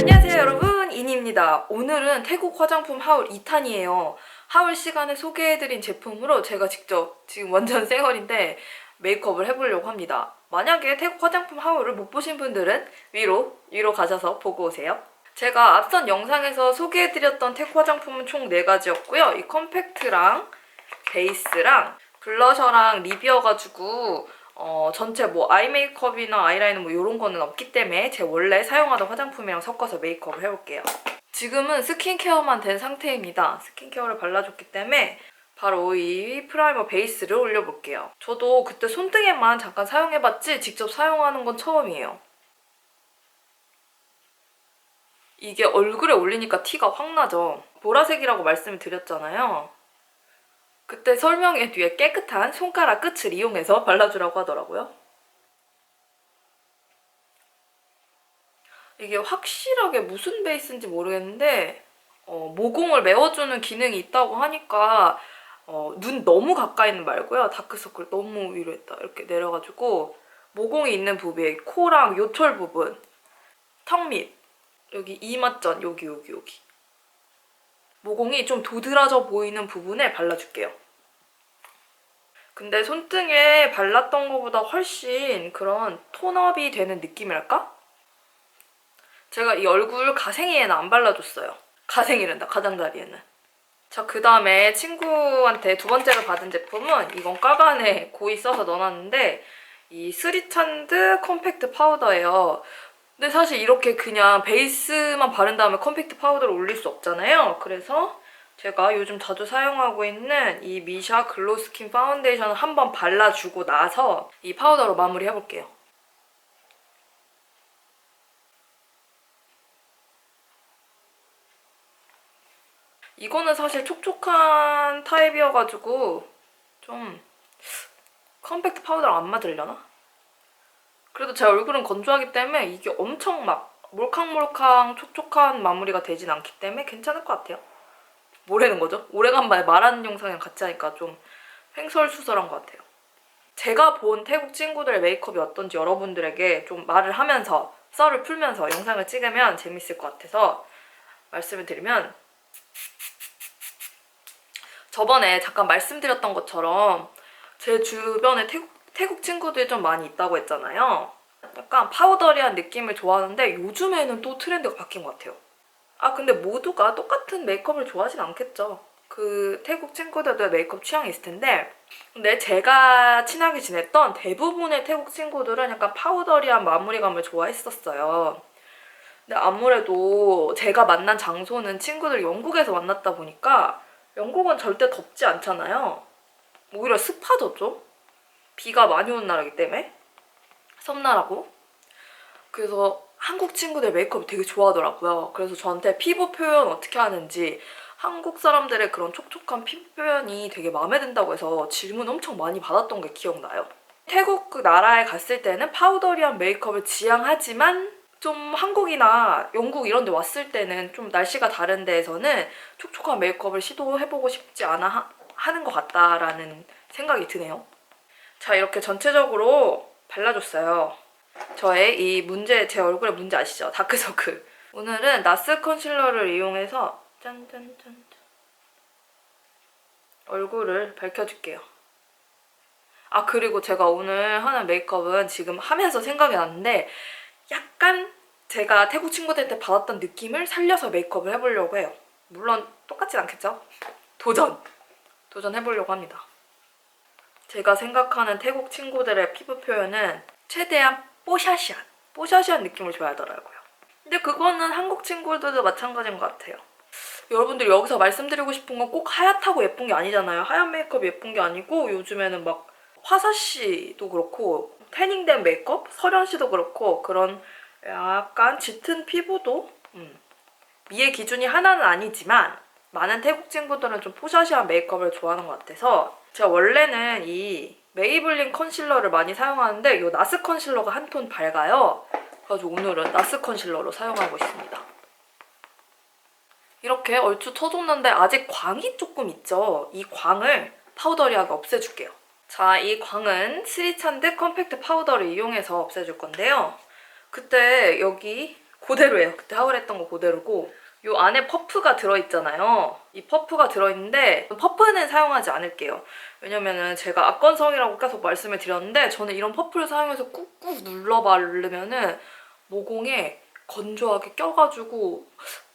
안녕하세요 여러분, 이니입니다. 오늘은 태국 화장품 하울 2탄이에요. 하울 시간에 소개해드린 제품으로 제가 직접 지금 완전 쌩얼인데 메이크업을 해보려고 합니다. 만약에 태국 화장품 하울을 못 보신 분들은 위로 가셔서 보고 오세요. 제가 앞선 영상에서 소개해드렸던 태국 화장품은 총 4가지였고요. 이 컴팩트랑 베이스랑 블러셔랑 립이어가지고 전체 뭐 아이 메이크업이나 아이라이너 뭐 이런 거는 없기 때문에 제 원래 사용하던 화장품이랑 섞어서 메이크업을 해볼게요. 지금은 스킨케어만 된 상태입니다. 스킨케어를 발라줬기 때문에 바로 이 프라이머 베이스를 올려볼게요. 저도 그때 손등에만 잠깐 사용해봤지 직접 사용하는 건 처음이에요. 이게 얼굴에 올리니까 티가 확 나죠? 보라색이라고 말씀을 드렸잖아요. 그때 설명에 뒤에 깨끗한 손가락 끝을 이용해서 발라주라고 하더라고요. 이게 확실하게 무슨 베이스인지 모르겠는데 모공을 메워주는 기능이 있다고 하니까 눈 너무 가까이는 말고요. 다크서클 너무 위로 했다 이렇게 내려가지고 모공이 있는 부위에 코랑 요철 부분, 턱 밑, 여기 이마전, 여기 모공이 좀 도드라져 보이는 부분에 발라줄게요. 근데 손등에 발랐던 것보다 훨씬 그런 톤업이 되는 느낌이랄까? 제가 이 얼굴 가생이에는 안 발라줬어요. 가생이란다, 가장자리에는. 자, 그 다음에 친구한테 두 번째로 받은 제품은 이건 까간에 고이 써서 넣어놨는데 이 스리찬드 컴팩트 파우더예요. 근데 사실 이렇게 그냥 베이스만 바른 다음에 컴팩트 파우더를 올릴 수 없잖아요. 그래서 제가 요즘 자주 사용하고 있는 이 미샤 글로우 스킨 파운데이션을 한번 발라주고 나서 이 파우더로 마무리해볼게요. 이거는 사실 촉촉한 타입이어가지고 좀 컴팩트 파우더랑 안 맞으려나? 그래도 제 얼굴은 건조하기 때문에 이게 엄청 막 몰캉몰캉 촉촉한 마무리가 되진 않기 때문에 괜찮을 것 같아요. 뭐라는 거죠? 오래간만에 말하는 영상이랑 같이 하니까 좀 횡설수설한 것 같아요. 제가 본 태국 친구들의 메이크업이 어떤지 여러분들에게 좀 말을 하면서 썰을 풀면서 영상을 찍으면 재밌을 것 같아서 말씀을 드리면 저번에 잠깐 말씀드렸던 것처럼 제 주변에 태국 친구들이 좀 많이 있다고 했잖아요. 약간 파우더리한 느낌을 좋아하는데 요즘에는 또 트렌드가 바뀐 것 같아요. 아 근데 모두가 똑같은 메이크업을 좋아하진 않겠죠. 그 태국 친구들도 메이크업 취향이 있을 텐데 근데 제가 친하게 지냈던 대부분의 태국 친구들은 약간 파우더리한 마무리감을 좋아했었어요. 근데 아무래도 제가 만난 장소는 친구들 영국에서 만났다 보니까 영국은 절대 덥지 않잖아요. 오히려 습하죠 좀? 비가 많이 오는 나라이기 때문에 섬나라고. 그래서 한국 친구들 메이크업을 되게 좋아하더라고요. 그래서 저한테 피부 표현 어떻게 하는지 한국 사람들의 그런 촉촉한 피부 표현이 되게 마음에 든다고 해서 질문 엄청 많이 받았던 게 기억나요. 태국 그 나라에 갔을 때는 파우더리한 메이크업을 지향하지만 좀 한국이나 영국 이런 데 왔을 때는 좀 날씨가 다른 데에서는 촉촉한 메이크업을 시도해보고 싶지 않아 하는 것 같다라는 생각이 드네요. 자, 이렇게 전체적으로 발라줬어요. 저의 이 문제, 제 얼굴에 문제 아시죠? 다크서클. 오늘은 나스 컨실러를 이용해서 짠짠짠짠 얼굴을 밝혀줄게요. 아 그리고 제가 오늘 하는 메이크업은 지금 하면서 생각이 났는데 약간 제가 태국 친구들한테 받았던 느낌을 살려서 메이크업을 해보려고 해요. 물론 똑같진 않겠죠? 도전해보려고 합니다. 제가 생각하는 태국 친구들의 피부 표현은 최대한 뽀샤시한 느낌을 좋아하더라고요. 근데 그거는 한국 친구들도 마찬가지인 것 같아요. 여러분들 여기서 말씀드리고 싶은 건 꼭 하얗다고 예쁜 게 아니잖아요. 하얀 메이크업 예쁜 게 아니고 요즘에는 막 화사씨도 그렇고 태닝된 메이크업? 설현씨도 그렇고 그런 약간 짙은 피부도 미의 기준이 하나는 아니지만 많은 태국 친구들은 좀 뽀샤시한 메이크업을 좋아하는 것 같아서 제가 원래는 이 메이블린 컨실러를 많이 사용하는데 이 나스 컨실러가 한 톤 밝아요. 그래서 오늘은 나스 컨실러로 사용하고 있습니다. 이렇게 얼추 쳐줬는데 아직 광이 조금 있죠? 이 광을 파우더리하게 없애줄게요. 자, 이 광은 스리찬드 컴팩트 파우더를 이용해서 없애줄 건데요. 그때 여기 그대로예요. 그때 하울했던 거 그대로고 이 안에 퍼프가 들어있잖아요. 이 퍼프가 들어있는데 퍼프는 사용하지 않을게요. 왜냐면은 제가 악건성이라고 계속 말씀을 드렸는데 저는 이런 퍼프를 사용해서 꾹꾹 눌러 바르면은 모공에 건조하게 껴가지고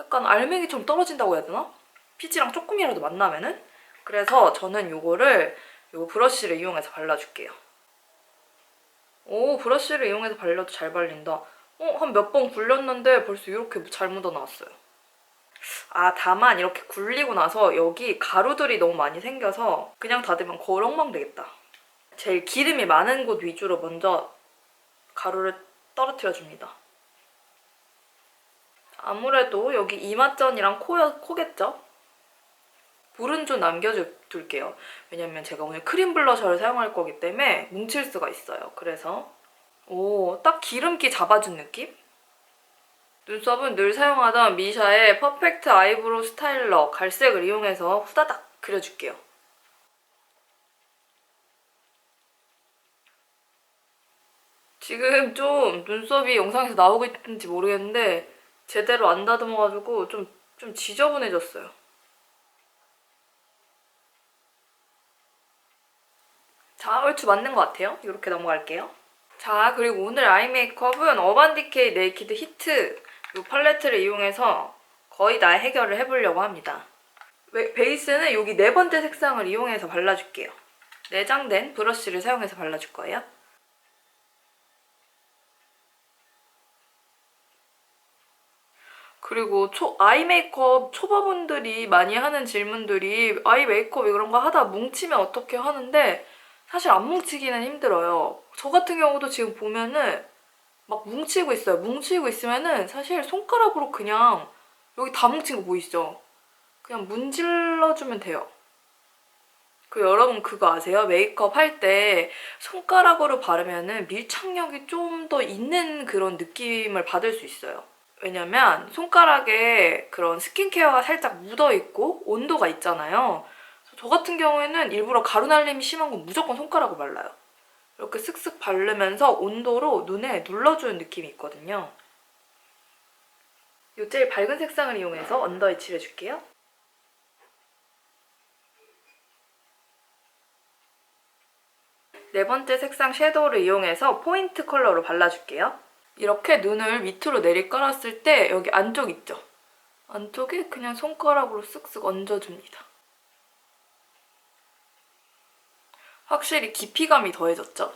약간 알맹이처럼 떨어진다고 해야 되나? 피지랑 조금이라도 만나면은? 그래서 저는 요거를 요 브러쉬를 이용해서 발라줄게요. 오, 브러쉬를 이용해서 발라도 잘 발린다. 한 몇 번 굴렸는데 벌써 이렇게 잘 묻어나왔어요. 아, 다만 이렇게 굴리고 나서 여기 가루들이 너무 많이 생겨서 그냥 닫으면 거울 엉망 되겠다. 제일 기름이 많은 곳 위주로 먼저 가루를 떨어뜨려줍니다. 아무래도 여기 이마전이랑 코겠죠? 물은 좀 남겨둘게요. 왜냐면 제가 오늘 크림 블러셔를 사용할 거기 때문에 뭉칠 수가 있어요. 그래서 오, 딱 기름기 잡아준 느낌? 눈썹은 늘 사용하던 미샤의 퍼펙트 아이브로우 스타일러 갈색을 이용해서 후다닥 그려줄게요. 지금 좀 눈썹이 영상에서 나오고 있는지 모르겠는데 제대로 안 다듬어가지고 좀 지저분해졌어요. 자, 얼추 맞는 것 같아요. 이렇게 넘어갈게요. 자, 그리고 오늘 아이 메이크업은 어반디케이 네이키드 히트 이 팔레트를 이용해서 거의 다 해결을 해보려고 합니다. 베이스는 여기 네 번째 색상을 이용해서 발라줄게요. 내장된 브러쉬를 사용해서 발라줄 거예요. 그리고 아이 메이크업 초보분들이 많이 하는 질문들이 아이 메이크업 이런 거 하다 뭉치면 어떻게 하는데 사실 안 뭉치기는 힘들어요. 저 같은 경우도 지금 보면은 막 뭉치고 있어요. 뭉치고 있으면은 사실 손가락으로 그냥 여기 다 뭉친 거 보이시죠? 그냥 문질러주면 돼요. 여러분 그거 아세요? 메이크업 할 때 손가락으로 바르면은 밀착력이 좀 더 있는 그런 느낌을 받을 수 있어요. 왜냐면 손가락에 그런 스킨케어가 살짝 묻어있고 온도가 있잖아요. 저 같은 경우에는 일부러 가루 날림이 심한 건 무조건 손가락으로 발라요. 이렇게 슥슥 바르면서 온도로 눈에 눌러주는 느낌이 있거든요. 이 제일 밝은 색상을 이용해서 언더에 칠해줄게요. 네 번째 색상 섀도우를 이용해서 포인트 컬러로 발라줄게요. 이렇게 눈을 밑으로 내리 깔았을 때 여기 안쪽 있죠? 안쪽에 그냥 손가락으로 쓱쓱 얹어줍니다. 확실히 깊이감이 더해졌죠?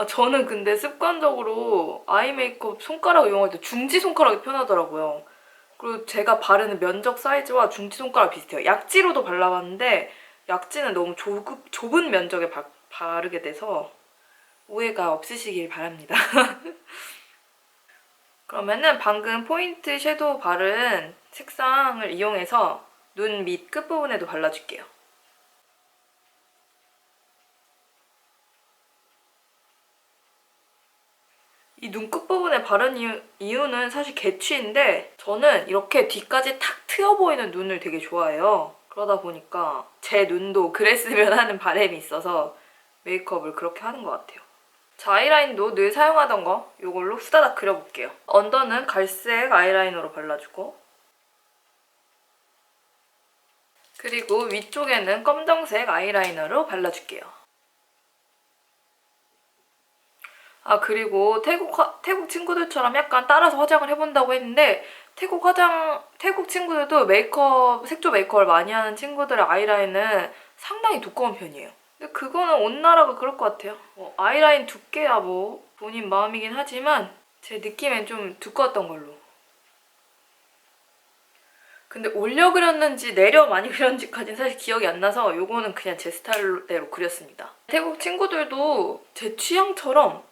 저는 근데 습관적으로 아이 메이크업 손가락 이용할 때 중지 손가락이 편하더라고요. 그리고 제가 바르는 면적 사이즈와 중지 손가락 비슷해요. 약지로도 발라봤는데 약지는 너무 좁은 면적에 바르게 돼서 오해가 없으시길 바랍니다. 그러면은 방금 포인트 섀도우 바른 색상을 이용해서 눈 밑 끝부분에도 발라줄게요. 이 눈 끝부분에 바른 이유는 사실 개취인데 저는 이렇게 뒤까지 탁 트여 보이는 눈을 되게 좋아해요. 그러다 보니까 제 눈도 그랬으면 하는 바람이 있어서 메이크업을 그렇게 하는 것 같아요. 자, 아이라인도 늘 사용하던 거 이걸로 후다닥 그려볼게요. 언더는 갈색 아이라이너로 발라주고 그리고 위쪽에는 검정색 아이라이너로 발라줄게요. 그리고 태국 친구들처럼 약간 따라서 화장을 해본다고 했는데 태국 친구들도 색조 메이크업을 많이 하는 친구들의 아이라인은 상당히 두꺼운 편이에요. 근데 그거는 온 나라가 그럴 것 같아요. 아이라인 두께야 뭐 본인 마음이긴 하지만 제 느낌엔 좀 두꺼웠던 걸로. 근데 올려 그렸는지 내려 많이 그렸는지까지는 사실 기억이 안 나서 요거는 그냥 제 스타일대로 그렸습니다. 태국 친구들도 제 취향처럼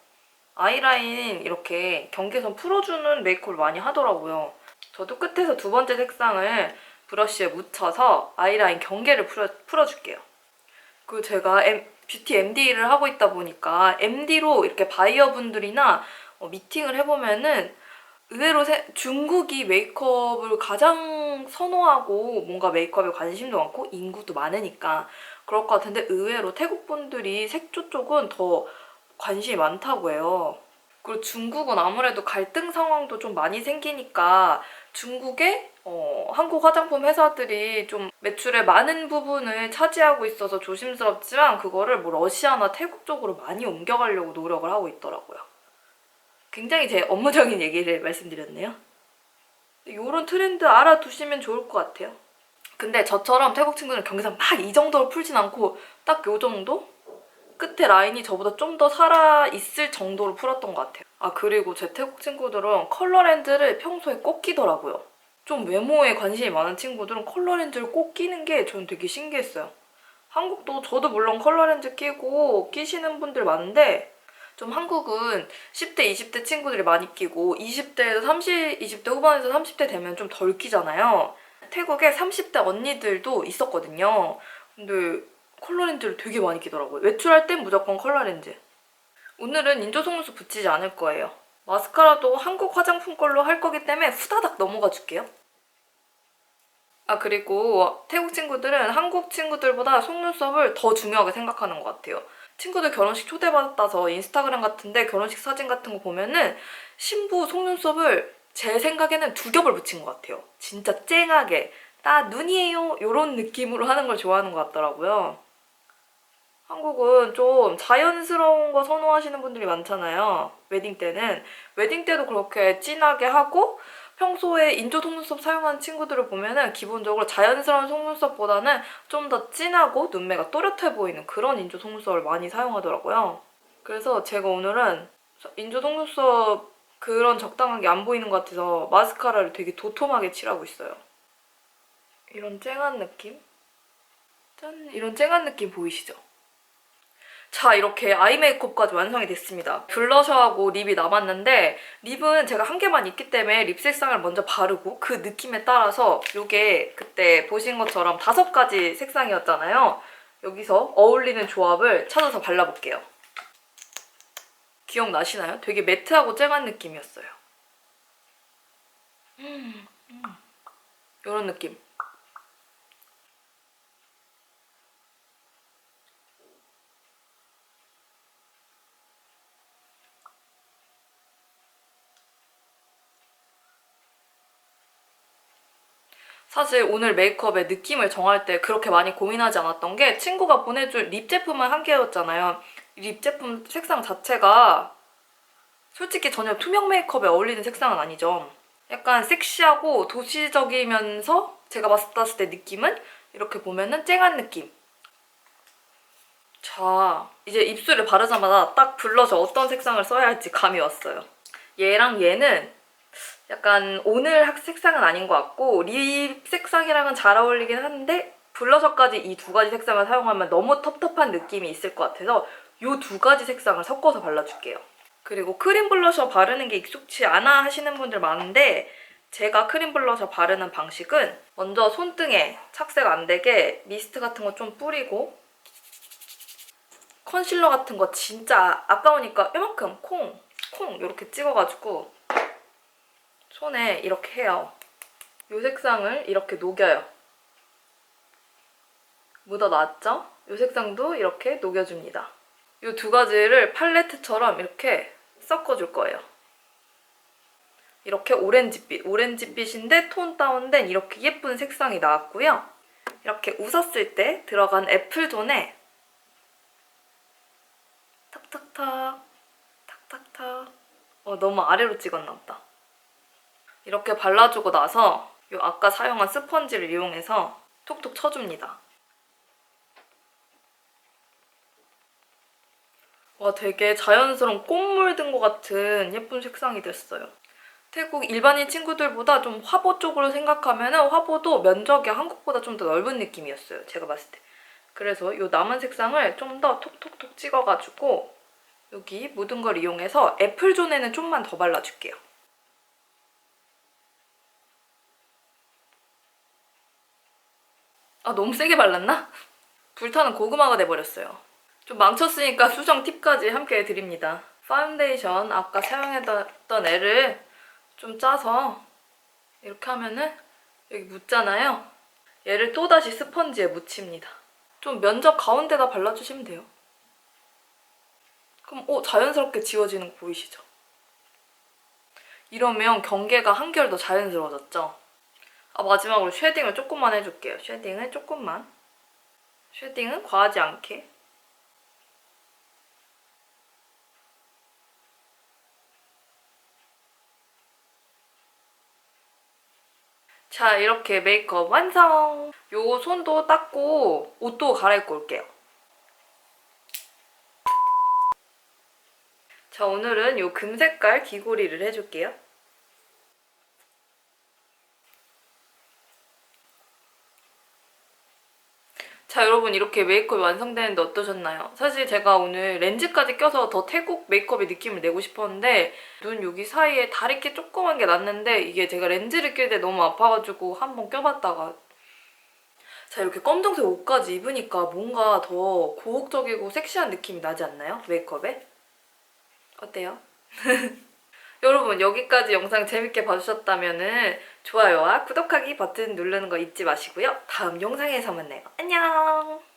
아이라인 이렇게 경계선 풀어주는 메이크업을 많이 하더라고요. 저도 끝에서 두 번째 색상을 브러쉬에 묻혀서 아이라인 경계를 풀어줄게요. 그리고 제가 뷰티 MD를 하고 있다 보니까 MD로 이렇게 바이어분들이나 미팅을 해보면은 의외로 중국이 메이크업을 가장 선호하고 뭔가 메이크업에 관심도 많고 인구도 많으니까 그럴 것 같은데 의외로 태국 분들이 색조 쪽은 더 관심이 많다고 해요. 그리고 중국은 아무래도 갈등 상황도 좀 많이 생기니까 중국의 한국 화장품 회사들이 좀 매출의 많은 부분을 차지하고 있어서 조심스럽지만 그거를 뭐 러시아나 태국 쪽으로 많이 옮겨가려고 노력을 하고 있더라고요. 굉장히 제 업무적인 얘기를 말씀드렸네요. 이런 트렌드 알아두시면 좋을 것 같아요. 근데 저처럼 태국 친구는 경계선 막 이 정도로 풀진 않고 딱 요 정도? 끝에 라인이 저보다 좀 더 살아있을 정도로 풀었던 것 같아요. 아 그리고 제 태국 친구들은 컬러 렌즈를 평소에 꼭 끼더라고요. 좀 외모에 관심이 많은 친구들은 컬러 렌즈를 꼭 끼는 게 저는 되게 신기했어요. 한국도 저도 물론 컬러 렌즈 끼고 끼시는 분들 많은데 좀 한국은 10대, 20대 친구들이 많이 끼고 20대에서 20대 후반에서 30대 되면 좀 덜 끼잖아요. 태국에 30대 언니들도 있었거든요. 근데 컬러 렌즈를 되게 많이 끼더라고요. 외출할 땐 무조건 컬러 렌즈. 오늘은 인조 속눈썹 붙이지 않을 거예요. 마스카라도 한국 화장품 걸로 할 거기 때문에 후다닥 넘어가 줄게요. 아 그리고 태국 친구들은 한국 친구들보다 속눈썹을 더 중요하게 생각하는 것 같아요. 친구들 결혼식 초대받아서 인스타그램 같은데 결혼식 사진 같은 거 보면은 신부 속눈썹을 제 생각에는 2겹을 붙인 것 같아요. 진짜 쨍하게 나 눈이에요 이런 느낌으로 하는 걸 좋아하는 것 같더라고요. 한국은 좀 자연스러운 거 선호하시는 분들이 많잖아요. 웨딩 때는. 웨딩 때도 그렇게 진하게 하고 평소에 인조 속눈썹 사용하는 친구들을 보면은 기본적으로 자연스러운 속눈썹보다는 좀 더 진하고 눈매가 또렷해 보이는 그런 인조 속눈썹을 많이 사용하더라고요. 그래서 제가 오늘은 인조 속눈썹 그런 적당하게 안 보이는 것 같아서 마스카라를 되게 도톰하게 칠하고 있어요. 이런 쨍한 느낌? 짠! 이런 쨍한 느낌 보이시죠? 자, 이렇게 아이 메이크업까지 완성이 됐습니다. 블러셔하고 립이 남았는데 립은 제가 한 개만 있기 때문에 립 색상을 먼저 바르고 그 느낌에 따라서 이게 그때 보신 것처럼 5가지 색상이었잖아요. 여기서 어울리는 조합을 찾아서 발라볼게요. 기억나시나요? 되게 매트하고 쨍한 느낌이었어요. 이런 느낌. 사실 오늘 메이크업의 느낌을 정할 때 그렇게 많이 고민하지 않았던 게 친구가 보내준 립 제품은 한 개였잖아요. 립 제품 색상 자체가 솔직히 전혀 투명 메이크업에 어울리는 색상은 아니죠. 약간 섹시하고 도시적이면서 제가 봤을 때 느낌은 이렇게 보면은 쨍한 느낌. 자, 이제 입술에 바르자마자 딱 블러셔 어떤 색상을 써야 할지 감이 왔어요. 얘랑 얘는 약간 오늘 색상은 아닌 것 같고 립 색상이랑은 잘 어울리긴 하는데 블러셔까지 이 2가지 색상을 사용하면 너무 텁텁한 느낌이 있을 것 같아서 이 2가지 색상을 섞어서 발라줄게요. 그리고 크림 블러셔 바르는 게 익숙치 않아 하시는 분들 많은데 제가 크림 블러셔 바르는 방식은 먼저 손등에 착색 안 되게 미스트 같은 거 좀 뿌리고 컨실러 같은 거 진짜 아까우니까 이만큼 콩 이렇게 찍어가지고 손에 이렇게 해요. 이 색상을 이렇게 녹여요. 묻어놨죠? 이 색상도 이렇게 녹여줍니다. 이 2가지를 팔레트처럼 이렇게 섞어줄 거예요. 이렇게 오렌지빛인데 톤 다운된 이렇게 예쁜 색상이 나왔고요. 이렇게 웃었을 때 들어간 애플존에 탁탁탁 탁탁탁 너무 아래로 찍었나 보다. 이렇게 발라주고 나서 이 아까 사용한 스펀지를 이용해서 톡톡 쳐줍니다. 와 되게 자연스러운 꽃 물든 것 같은 예쁜 색상이 됐어요. 태국 일반인 친구들보다 좀 화보 쪽으로 생각하면 화보도 면적이 한국보다 좀 더 넓은 느낌이었어요. 제가 봤을 때. 그래서 이 남은 색상을 좀 더 톡톡톡 찍어가지고 여기 묻은 걸 이용해서 애플존에는 좀만 더 발라줄게요. 아 너무 세게 발랐나? 불타는 고구마가 돼버렸어요. 좀 망쳤으니까 수정 팁까지 함께 드립니다. 파운데이션 아까 사용했던 애를 좀 짜서 이렇게 하면은 여기 묻잖아요. 얘를 또다시 스펀지에 묻힙니다. 좀 면적 가운데다 발라주시면 돼요. 그럼 자연스럽게 지워지는 거 보이시죠? 이러면 경계가 한결 더 자연스러워졌죠? 마지막으로 쉐딩을 조금만 해줄게요. 쉐딩을 조금만. 쉐딩은 과하지 않게. 자, 이렇게 메이크업 완성! 요 손도 닦고 옷도 갈아입고 올게요. 자, 오늘은 요 금색깔 귀고리를 해줄게요. 자, 여러분 이렇게 메이크업이 완성되는데 어떠셨나요? 사실 제가 오늘 렌즈까지 껴서 더 태국 메이크업의 느낌을 내고 싶었는데 눈 여기 사이에 다리끼 조그만 게 났는데 이게 제가 렌즈를 낄 때 너무 아파가지고 한번 껴봤다가 자, 이렇게 검정색 옷까지 입으니까 뭔가 더 고혹적이고 섹시한 느낌이 나지 않나요? 메이크업에? 어때요? 여러분 여기까지 영상 재밌게 봐주셨다면 좋아요와 구독하기 버튼 누르는 거 잊지 마시고요. 다음 영상에서 만나요. 안녕!